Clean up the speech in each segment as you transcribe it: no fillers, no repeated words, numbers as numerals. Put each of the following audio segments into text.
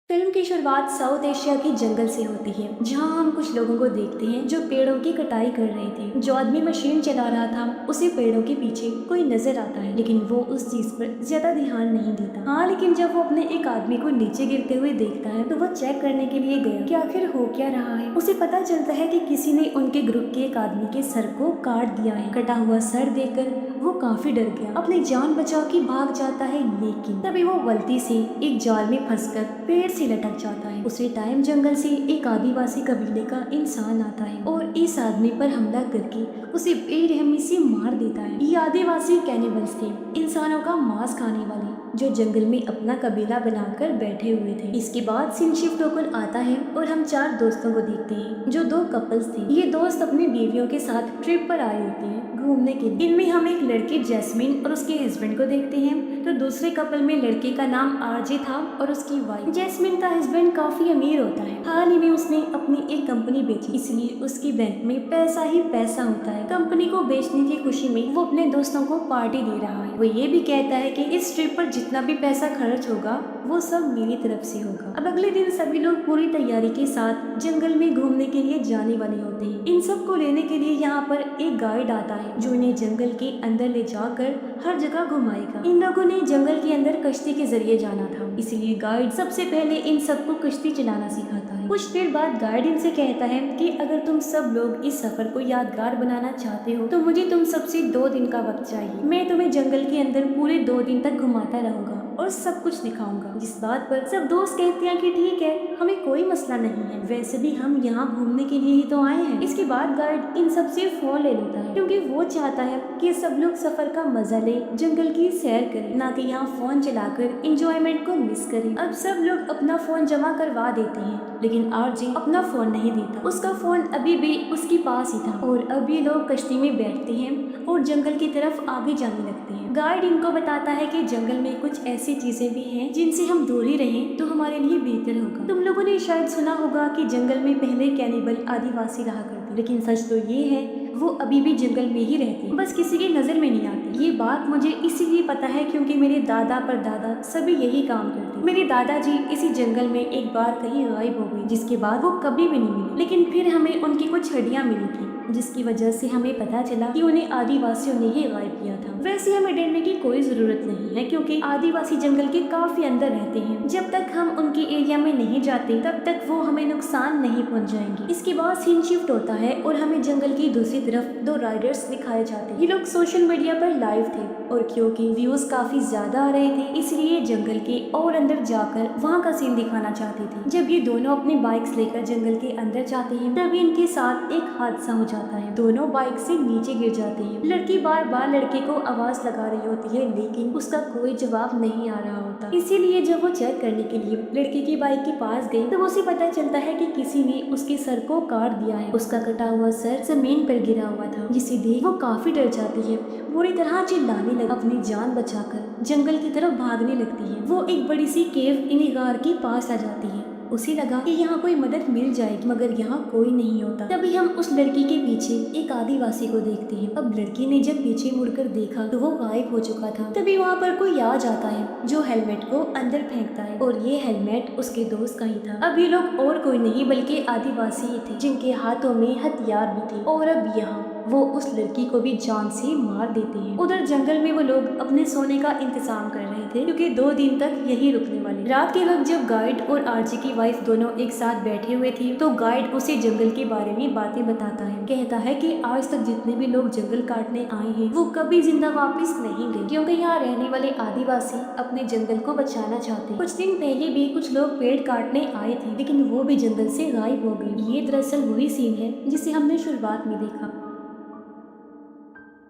Film की शुरुआत south Asia के जंगल से होती है, जहां हम कुछ लोगों को देखते हैं जो पेड़ों की कटाई कर रहे थे। जो आदमी मशीन चला रहा था उसे पेड़ों के पीछे कोई नजर आता है, लेकिन वो उस चीज पर ज्यादा ध्यान नहीं देता। हाँ, लेकिन जब वो अपने एक आदमी को नीचे गिरते हुए देखता है तो वो चेक करने के लिए गया कि आखिर हो क्या रहा है। उसे पता चलता है कि किसी ने उनके ग्रुप के एक आदमी के सर को काट दिया है। कटा हुआ सर देखकर वो काफी डर गया, अपनी जान बचाव की भाग जाता है, लेकिन तभी वो गलती से एक जाल में फंसकर पेड़ से लटक जाता है। उसी टाइम जंगल से एक आदिवासी कबीले का इंसान आता है और इस आदमी पर हमला करके उसे बेरहमी से मार देता है। ये आदिवासी कैनिबल्स थे, इंसानों का मांस खाने वाले, जो जंगल में अपना कबीला बनाकर बैठे हुए थे। इसके बाद सीन शिफ्ट होकर आता है और हम चार दोस्तों को देखते हैं जो दो कपल्स थे। ये दोस्त अपनी बीवियों के साथ ट्रिप पर आए होते हैं घूमने के लिए। इनमें हम एक लड़की जैस्मिन और उसके हस्बैंड को देखते हैं। तो दूसरे कपल में लड़के का नाम आरजे था और उसकी वाइफ। जैस्मिन का हस्बैंड काफी अमीर होता है, हाल ही में उसने अपनी एक कंपनी बेची, इसलिए उसकी बैंक में पैसा ही पैसा होता है। कंपनी को बेचने की खुशी में वो अपने दोस्तों को पार्टी दे रहा है। वो ये भी कहता है कि इस ट्रिप पर जितना भी पैसा खर्च होगा वो सब मेरी तरफ से होगा। अब अगले दिन सभी लोग पूरी तैयारी के साथ जंगल में घूमने के लिए जाने वाले होते हैं। इन सब को लेने के लिए यहाँ पर एक गाइड आता है जो इन्हें जंगल के अंदर ले जाकर हर जगह घुमाएगा। इन लोगों ने जंगल के अंदर कश्ती के जरिए जाना था, इसलिए गाइड सबसे पहले इन सबको कश्ती चलाना सिखाता है। कुछ देर बाद गाइड इनसे कहता है कि अगर तुम सब लोग इस सफर को यादगार बनाना चाहते हो तो मुझे तुम सबसे 2 दिन का वक्त चाहिए। मैं तुम्हें जंगल के अंदर पूरे 2 दिन तक घुमाता रहूंगा और सब कुछ दिखाऊंगा। जिस बात पर सब दोस्त कहते हैं कि ठीक है, हमें कोई मसला नहीं है, वैसे भी हम यहाँ घूमने के लिए ही तो आए हैं। इसके बाद गाइड इन सब से फोन ले लेता है क्योंकि वो चाहता है कि सब लोग सफर का मजा ले, जंगल की सैर करें, ना कि यहाँ फोन चलाकर इंजॉयमेंट को मिस करें। अब सब लोग अपना फोन जमा करवा देते हैं, लेकिन आरजे अपना फोन नहीं देता। उसका फोन अभी भी उसके पास ही था और अब ये लोग कश्ती में बैठते हैं और जंगल की तरफ आगे जाने लगते हैं। गाइड इनको बताता है कि जंगल में कुछ ऐसी चीजें भी हैं जिनसे हम दूर ही रहें तो हमारे लिए बेहतर होगा। तुम लोगों ने शायद सुना होगा कि जंगल में पहले कैनिबल आदिवासी रहा करते, लेकिन सच तो ये है वो अभी भी जंगल में ही रहते हैं, बस किसी की नजर में नहीं आते। ये बात मुझे इसीलिए पता है क्योंकि मेरे दादा परदादा सभी यही काम करते। मेरे दादाजी इसी जंगल में एक बार कहीं गायब हो गए, जिसके बाद वो कभी भी नहीं मिले, लेकिन फिर हमें उनकी कुछ हड्डियां मिली थी, जिसकी वजह से हमें पता चला कि उन्हें आदिवासियों ने ही गायब किया था। वैसे हमें डरने की कोई जरूरत नहीं है क्योंकि आदिवासी जंगल के काफी अंदर रहते हैं। जब तक हम उनके एरिया में नहीं जाते तब तक वो हमें नुकसान नहीं पहुंचाएंगे। इसके बाद सीन शिफ्ट होता है और हमें जंगल की दूसरी तरफ 2 राइडर्स दिखाए जाते हैं। ये लोग सोशल मीडिया पर लाइव थे और क्योंकि व्यूज काफी ज्यादा आ रहे थे इसलिए जंगल के और अंदर जाकर वहाँ का सीन दिखाना चाहते थे। जब ये दोनों अपनी बाइक्स लेकर जंगल के अंदर जाते हैं तभी इनके साथ एक हादसा हो जाता है। दोनों बाइक से नीचे गिर जाते हैं। लड़की बार बार लड़के को आवाज लगा रही होती है, लेकिन उसका कोई जवाब नहीं आ रहा होता। इसीलिए जब वो चेक करने के लिए लड़के की बाइक के पास गई तो उसे पता चलता है कि किसी ने उसके सर को काट दिया है। उसका कटा हुआ सर जमीन पर गिरा हुआ था, जिसे देख वो काफी डर जाती है, बुरी तरह चिल्लाने लगी, अपनी जान बचाकर जंगल की तरफ भागने लगती है। वो एक बड़ी सी केव इन गार के पास आ जाती है। उसे लगा कि यहाँ कोई मदद मिल जाएगी, मगर यहाँ कोई नहीं होता। तभी हम उस लड़की के पीछे एक आदिवासी को देखते हैं। अब लड़की ने जब पीछे मुड़कर देखा तो वो गायब हो चुका था। तभी वहाँ पर कोई आ जाता है जो हेलमेट को अंदर फेंकता है और ये हेलमेट उसके दोस्त का ही था। अब ये लोग और कोई नहीं बल्कि आदिवासी ही थे, जिनके हाथों में हथियार भी थे और अब यहाँ वो उस लड़की को भी जान से मार देते हैं। उधर जंगल में वो लोग अपने सोने का इंतजाम कर रहे थे क्योंकि 2 दिन तक यही रुकने वाले। रात के वक्त जब गाइड और आरजे की वाइफ दोनों एक साथ बैठे हुए थे तो गाइड उसे जंगल के बारे में बातें बताता है। कहता है कि आज तक जितने भी लोग जंगल काटने आए हैं वो कभी जिंदा वापस नहीं गए, क्योंकि यहाँ रहने वाले आदिवासी अपने जंगल को बचाना चाहते हैं। कुछ दिन पहले भी कुछ लोग पेड़ काटने आए थे, लेकिन वो भी जंगल से गायब हो गए। ये दरअसल वही सीन है जिसे हमने शुरुआत में देखा।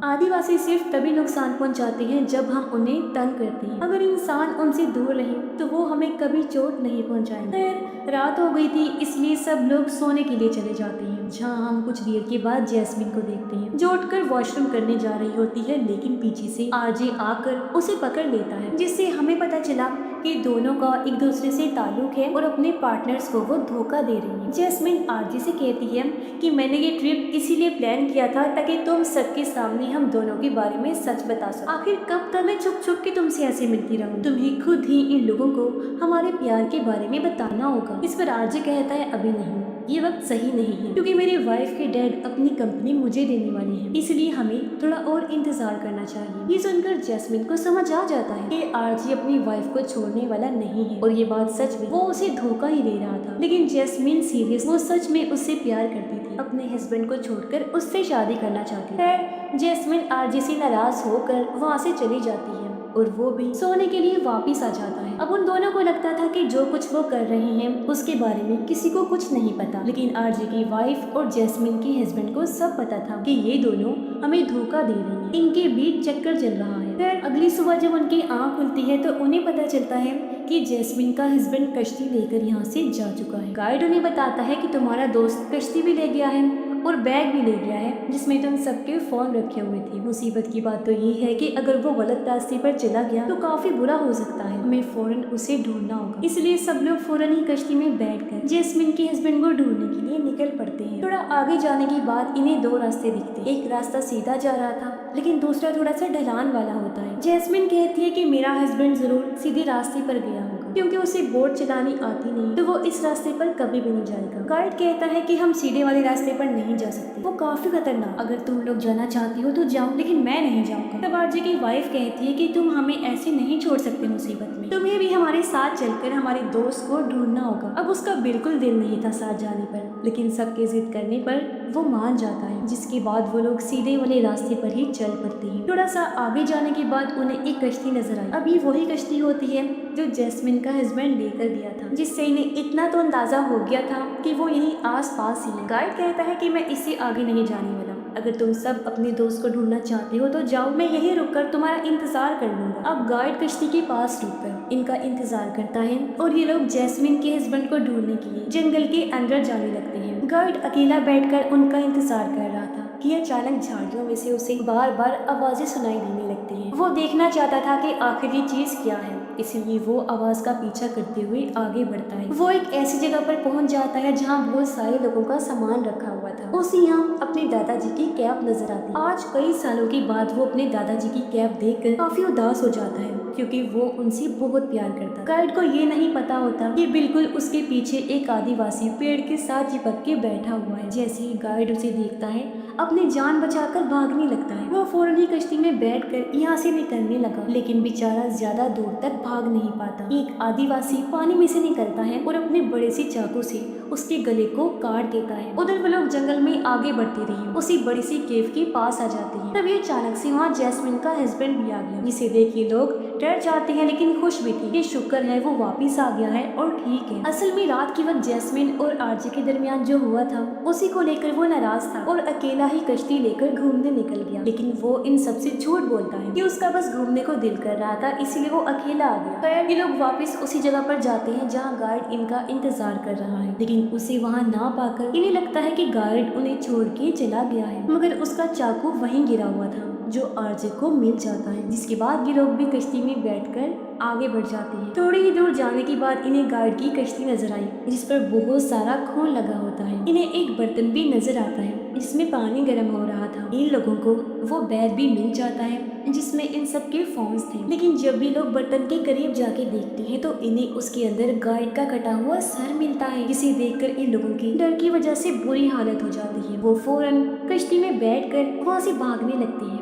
आदिवासी सिर्फ तभी नुकसान पहुंचाते हैं जब हम उन्हें तंग करते हैं। अगर इंसान उनसे दूर रहे तो वो हमें कभी चोट नहीं पहुंचाएंगे। खैर, रात हो गई थी इसलिए सब लोग सोने के लिए चले जाते हैं, जहां हम कुछ देर के बाद जैस्मिन को देखते हैं जो उठकर वॉशरूम करने जा रही होती है, लेकिन पीछे से आरजे आकर उसे पकड़ लेता है, जिससे हमें पता चला कि दोनों का एक दूसरे से ताल्लुक है और अपने पार्टनर्स को वो धोखा दे रही है। जैस्मिन आरजे से कहती है कि मैंने ये ट्रिप इसीलिए प्लान किया था ताकि तुम सबके सामने हम दोनों के बारे में सच बता सको। आखिर कब तक मैं छुप छुप के तुमसे ऐसे मिलती रहूं? तुम्हें खुद ही इन लोगों को हमारे प्यार के बारे में बताना होगा। इस पर आरजे कहता है अभी नहीं, ये वक्त सही नहीं है क्योंकि मेरे वाइफ के डैड अपनी कंपनी मुझे देने वाले हैं, इसलिए हमें थोड़ा और इंतजार करना चाहिए। ये सुनकर जैस्मिन को समझ आ जाता है कि आरजे अपनी वाइफ को छोड़ने वाला नहीं है और ये बात सच में वो उसे धोखा ही दे रहा था। लेकिन जैस्मिन सीरियस, वो सच में उससे प्यार करती थी, अपने हस्बैंड को छोड़कर उससे शादी करना चाहती थी। जैस्मिन आरजे से नाराज होकर वहाँ से चली जाती है और वो भी सोने के लिए वापिस आ जाता है। अब उन दोनों को लगता था कि जो कुछ वो कर रहे हैं उसके बारे में किसी को कुछ नहीं पता, लेकिन आरजे की वाइफ और जैस्मिन के हस्बैंड को सब पता था कि ये दोनों हमें धोखा दे रही हैं, इनके बीच चक्कर चल रहा है। फिर अगली सुबह जब उनकी आंख खुलती है तो उन्हें पता चलता है कि जैस्मिन का हस्बैंड कश्ती लेकर यहाँ से जा चुका है। गाइड उन्हें बताता है कि तुम्हारा दोस्त कश्ती भी ले गया है और बैग भी ले गया है जिसमें तुम सबके फोन रखे हुए थे। मुसीबत की बात तो ये है कि अगर वो गलत रास्ते पर चला गया तो काफी बुरा हो सकता है, हमें फौरन उसे ढूंढना होगा। इसलिए सब लोग फौरन ही कश्ती में बैठकर जैस्मिन के हस्बैंड को ढूंढने के लिए निकल पड़ते हैं। थोड़ा आगे जाने के बाद इन्हें दो रास्ते दिखते हैं। एक रास्ता सीधा जा रहा था लेकिन दूसरा थोड़ा सा ढलान वाला होता है। जैस्मिन कहती है कि मेरा हस्बैंड जरूर सीधे रास्ते पर गया होगा क्योंकि उसे बोट चलानी आती नहीं, तो वो इस रास्ते पर कभी भी नहीं जाएगा। गाइड कहता है कि हम सीधे वाले रास्ते पर नहीं जा सकते, वो काफी खतरनाक, अगर तुम लोग जाना चाहती हो तो जाओ लेकिन मैं नहीं जाऊंगा। तब आरजे की वाइफ कहती है कि तुम हमें ऐसे नहीं छोड़ सकते मुसीबत में, तुम्हें भी हमारे साथ चलकर हमारे दोस्त को ढूंढना होगा। अब उसका बिल्कुल दिल नहीं था साथ जाने पर, लेकिन सबके जिद करने पर वो मान जाता है, जिसके बाद वो लोग सीधे वाले रास्ते पर ही चल पड़ते हैं। थोड़ा सा आगे जाने के बाद उन्हें एक कश्ती नजर आई। अब ये वही कश्ती होती है जो जैस्मिन का हस्बैंड लेकर दिया था, जिससे इन्हें इतना तो अंदाजा हो गया था कि वो यहीं आस पास ही है। गाइड कहता है कि मैं इससे आगे नहीं जाने वाला, अगर तुम सब अपने दोस्त को ढूंढना चाहते हो तो जाओ, मैं यहीं रुककर तुम्हारा इंतजार कर लूंगा। अब गाइड कश्ती के पास रुककर इनका इंतजार करता है और ये लोग जैस्मिन के हस्बैंड को ढूंढने के लिए जंगल के अंदर जाने लगते हैं। गाइड अकेला बैठकर उनका इंतजार कर रहा था कि अचानक झाड़ियों में से उसे बार बार आवाजें सुनाई देने लगती हैं। वो देखना चाहता था कि आखिर ये चीज क्या है, इसलिए वो आवाज का पीछा करते हुए आगे बढ़ता है। वो एक ऐसी जगह पर पहुंच जाता है जहां बहुत सारे लोगों का सामान रखा हुआ था। उसे यहाँ अपने दादाजी की कैप नजर आती है। आज कई सालों के बाद वो अपने दादाजी की कैप देखकर काफी उदास हो जाता है क्योंकि वो उनसे बहुत प्यार करता। गाइड को ये नहीं पता होता कि बिल्कुल उसके पीछे एक आदिवासी पेड़ के साथ चिपक के बैठा हुआ है। जैसे ही गाइड उसे देखता है अपनी जान बचाकर भागने लगता है। वो फौरन ही कश्ती में बैठकर यहाँ से निकलने लगा, लेकिन बेचारा ज्यादा दूर तक भाग नहीं पाता। एक आदिवासी पानी में से निकलता है और अपने बड़े से चाकू से उसके गले को काट देता है। उधर वो लोग जंगल में आगे बढ़ते रहे, उसी बड़ी सी केव के पास आ जाते हैं। तभी अचानक से वहाँ जैस्मिन का हस्बैंड भी आ गया, जिसे देख के लोग डर जाते हैं लेकिन खुश भी थे। ये शुक्र है वो वापिस आ गया है और ठीक है। असल में रात के वक्त जैस्मिन और आरजे के दरमियान जो हुआ था उसी को लेकर वो नाराज था और अकेला ही कश्ती लेकर घूमने निकल गया। लेकिन वो इन सबसे झूठ बोलता है कि उसका बस घूमने को दिल कर रहा था, इसीलिए वो अकेला आ गया। खैर ये लोग वापस उसी जगह पर जाते हैं जहाँ गार्ड इनका इंतजार कर रहा है, लेकिन उसे वहाँ ना पाकर इन्हें लगता है कि गार्ड उन्हें छोड़ के चला गया है, मगर उसका चाकू वहीं गिरा हुआ था जो आरजे को मिल जाता है। जिसके बाद ये लोग भी कश्ती में बैठकर आगे बढ़ जाते हैं। थोड़ी ही दूर जाने के बाद इन्हें गार्ड की कश्ती नजर आई जिस पर बहुत सारा खून लगा होता है। इन्हें एक बर्तन भी नजर आता है जिसमें पानी गर्म हो रहा था। इन लोगों को वो बैग भी मिल जाता है जिसमें इन सब के फोन्स थे। लेकिन जब भी लोग बर्तन के करीब जाके देखते हैं तो इन्हें उसके अंदर गार्ड का कटा हुआ सर मिलता है, जिसे देखकर इन लोगों की डर की वजह से बुरी हालत हो जाती है। वो फौरन कश्ती में बैठकर वहाँ से भागने लगते हैं।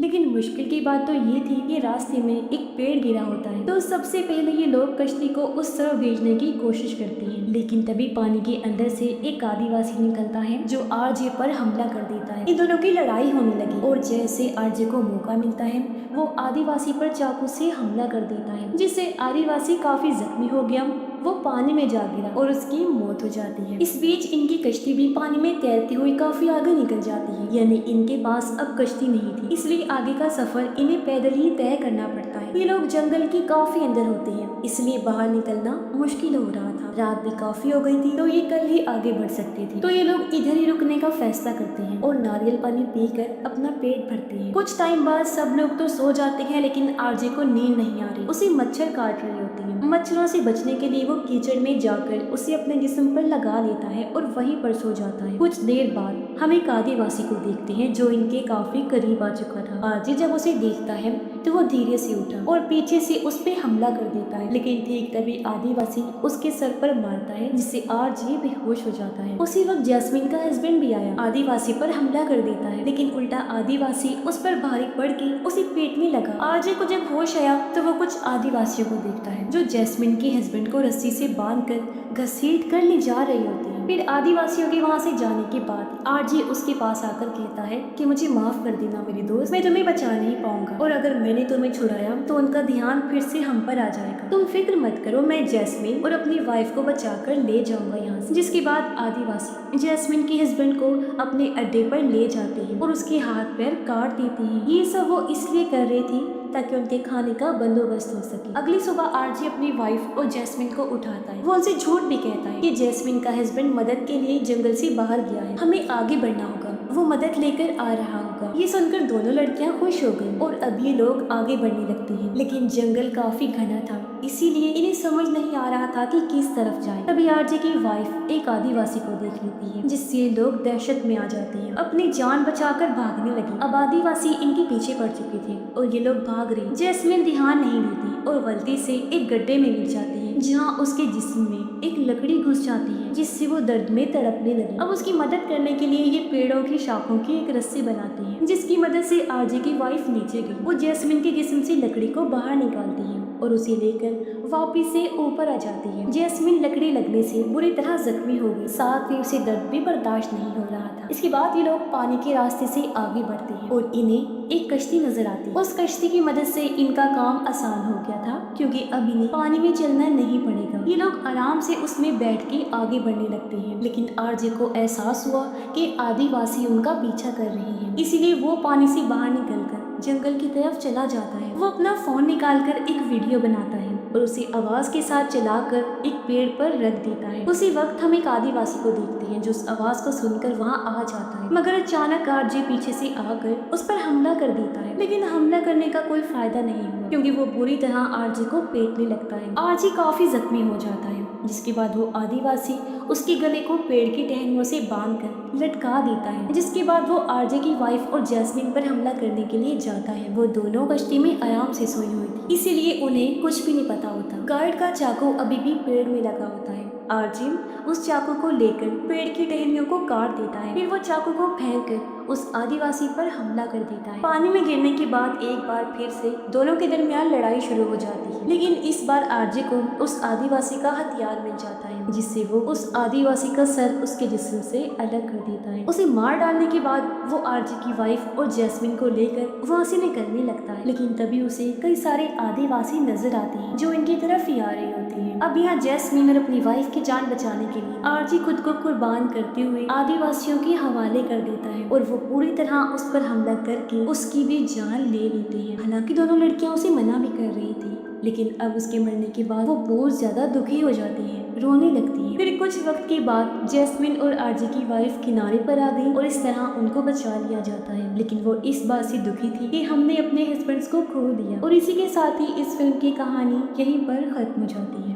लेकिन मुश्किल की बात तो ये थी कि रास्ते में एक पेड़ गिरा होता है, तो सबसे पहले ये लोग कश्ती को उस तरफ भेजने की कोशिश करते हैं। लेकिन तभी पानी के अंदर से एक आदिवासी निकलता है जो आरजे पर हमला कर देता है। इन दोनों की लड़ाई होने लगी और जैसे आरजे को मौका मिलता है वो आदिवासी पर चाकू से हमला कर देता है, जिससे आदिवासी काफी जख्मी हो गया। वो पानी में जा गिरा और उसकी मौत हो जाती है। इस बीच इनकी कश्ती भी पानी में तैरती हुई काफी आगे निकल जाती है, यानी इनके पास अब कश्ती नहीं थी, इसलिए आगे का सफर इन्हें पैदल ही तय करना पड़ता है। ये लोग जंगल के काफी अंदर होते हैं, इसलिए बाहर निकलना मुश्किल हो रहा था। रात भी काफी हो गई थी, तो ये कल ही आगे बढ़ सकते थे। तो ये लोग इधर ही रुकने का फैसला करते हैं और नारियल पानी पीकर अपना पेट भरते हैं। कुछ टाइम बाद सब लोग तो सो जाते हैं, लेकिन आरजे को नींद नहीं आ रही। उसे मच्छर काट रही होती है। मच्छरों से बचने के लिए वो कीचड़ में जाकर उसे अपने जिस्म पर लगा लेता है और वहीं पर सो जाता है। कुछ देर बाद हम एक आदिवासी को देखते हैं जो इनके काफी करीब आ चुका था। आरजे जब उसे देखता है तो वो धीरे से उठा और पीछे से उस पे हमला कर देता है, लेकिन ठीक तभी आदिवासी उसके सर पर मारता है, जिससे आरजे बेहोश हो जाता है। उसी वक्त जैस्मिन का हस्बैंड भी आया, आदिवासी पर हमला कर देता है, लेकिन उल्टा आदिवासी उस पर भारी पड़ के उसे पेट में लगा। आरजे को जब होश आया तो वो कुछ आदिवासियों को देखता है जो जैस्मिन के हस्बैंड को रस्सी से बांधकर घसीट कर ले जा रही होती है। फिर आदिवासियों के वहाँ से जाने के बाद आरजे उसके पास आकर कहता है कि मुझे माफ कर देना मेरे दोस्त, मैं तुम्हें बचा नहीं पाऊंगा, और अगर मैंने तुम्हें छुड़ाया तो उनका ध्यान फिर से हम पर आ जाएगा। तुम फिक्र मत करो, मैं जैस्मिन और अपनी वाइफ को बचाकर ले जाऊंगा यहाँ से। जिसके बाद आदिवासी जैस्मिन के हस्बैंड को अपने अड्डे पर ले जाते हैं और उसके हाथ पैर काट देते हैं। ये सब वो इसलिए कर रही थी ताकि उनके खाने का बंदोबस्त हो सके। अगली सुबह आरजे अपनी वाइफ और जैस्मिन को उठाता है। वो उनसे झूठ भी कहता है कि जैस्मिन का हस्बैंड मदद के लिए जंगल से बाहर गया है, हमें आगे बढ़ना होगा, वो मदद लेकर आ रहा होगा। ये सुनकर दोनों लड़कियां खुश हो गई और अब ये लोग आगे बढ़ने लगते हैं, लेकिन जंगल काफी घना था, इसीलिए इन्हें समझ नहीं आ रहा था कि किस तरफ जाए। तभी आरजे की वाइफ एक आदिवासी को देख लेती है, जिससे ये लोग दहशत में आ जाते हैं, अपनी जान बचाकर भागने लगे। अब आदिवासी इनके पीछे पड़ चुके थे और ये लोग भाग रहे। जैस्मिन ध्यान नहीं देती और गलती से एक गड्ढे में गिर जाती है, जहाँ उसके जिस्म में एक लकड़ी घुस जाती है, जिससे वो दर्द में तड़पने लगी। अब उसकी मदद करने के लिए ये पेड़ों की शाखों की एक रस्सी बनाती है, जिसकी मदद से आरजे की वाइफ नीचे गई। वो जैस्मिन के जिस्म से लकड़ी को बाहर निकालती है और उसे लेकर वापिस से ऊपर आ जाती है। जैस्मिन लकड़ी लगने से बुरी तरह जख्मी हो गई, साथ ही उसे दर्द भी बर्दाश्त नहीं हो रहा था। इसके बाद ये लोग पानी के रास्ते से आगे बढ़ते हैं और इन्हें एक कश्ती नजर आती है। उस कश्ती की मदद से इनका काम आसान हो गया था, क्योंकि अब इन्हें पानी में चलना नहीं पड़ेगा। ये लोग आराम से उसमें बैठ के आगे बढ़ने लगते हैं, लेकिन आरजे को एहसास हुआ कि आदिवासी उनका पीछा कर रहे हैं, इसीलिए वो पानी से बाहर निकलकर जंगल की तरफ चला जाता है। वो अपना फोन निकालकर एक वीडियो बनाता है और उसे आवाज के साथ चलाकर एक पेड़ पर रख देता है। उसी वक्त हम एक आदिवासी को देखते हैं जो उस आवाज को सुनकर वहाँ आ जाता है, मगर अचानक आरजे पीछे से आकर उस पर हमला कर देता है, लेकिन हमला करने का कोई फायदा नहीं हुआ, क्योंकि वो बुरी तरह आरजे को पेटने लगता है। आरजे काफी जख्मी हो जाता है, जिसके बाद वो आदिवासी उसके गले को पेड़ की टहनियों से बांधकर लटका देता है। जिसके बाद वो आरजे की वाइफ और जैस्मिन पर हमला करने के लिए जाता है। वो दोनों कश्ती में आराम से सोई हुई थी, इसीलिए उन्हें कुछ भी नहीं पता होता। गार्ड का चाकू अभी भी पेड़ में लगा होता है। आरजे उस चाकू को लेकर पेड़ की टहनियों को काट देता है, फिर वो चाकू को फेंक कर उस आदिवासी पर हमला कर देता है। पानी में गिरने के बाद एक बार फिर से दोनों के दरमियान लड़ाई शुरू हो जाती है, लेकिन इस बार आरजे को उस आदिवासी का हथियार मिल जाता है, जिससे वो उस आदिवासी का सर उसके जिस्म से अलग कर देता है। उसे मार डालने के बाद वो आरजे की वाइफ और जैस्मिन को लेकर वहाँ से निकलने लगता है, लेकिन तभी उसे कई सारे आदिवासी नजर आते हैं जो इनकी तरफ ही आ रही होती है। अब यहाँ जैस्मिन और अपनी वाइफ की जान बचाने के लिए आरजे खुद को कुर्बान करते हुए आदिवासियों के हवाले कर देता है और वो पूरी तरह उस पर हमला करके उसकी भी जान ले लेते हैं। हालांकि दोनों लड़कियां उसे मना भी कर रही थी, लेकिन अब उसके मरने के बाद वो बहुत ज्यादा दुखी हो जाती है, रोने लगती है। फिर कुछ वक्त के बाद जैस्मिन और आरजे की वाइफ किनारे पर आ गई और इस तरह उनको बचा लिया जाता है, लेकिन वो इस बात से दुखी थी कि हमने अपने हस्बैंड्स को खो दिया। और इसी के साथ ही इस फिल्म की कहानी यहीं पर खत्म हो जाती है।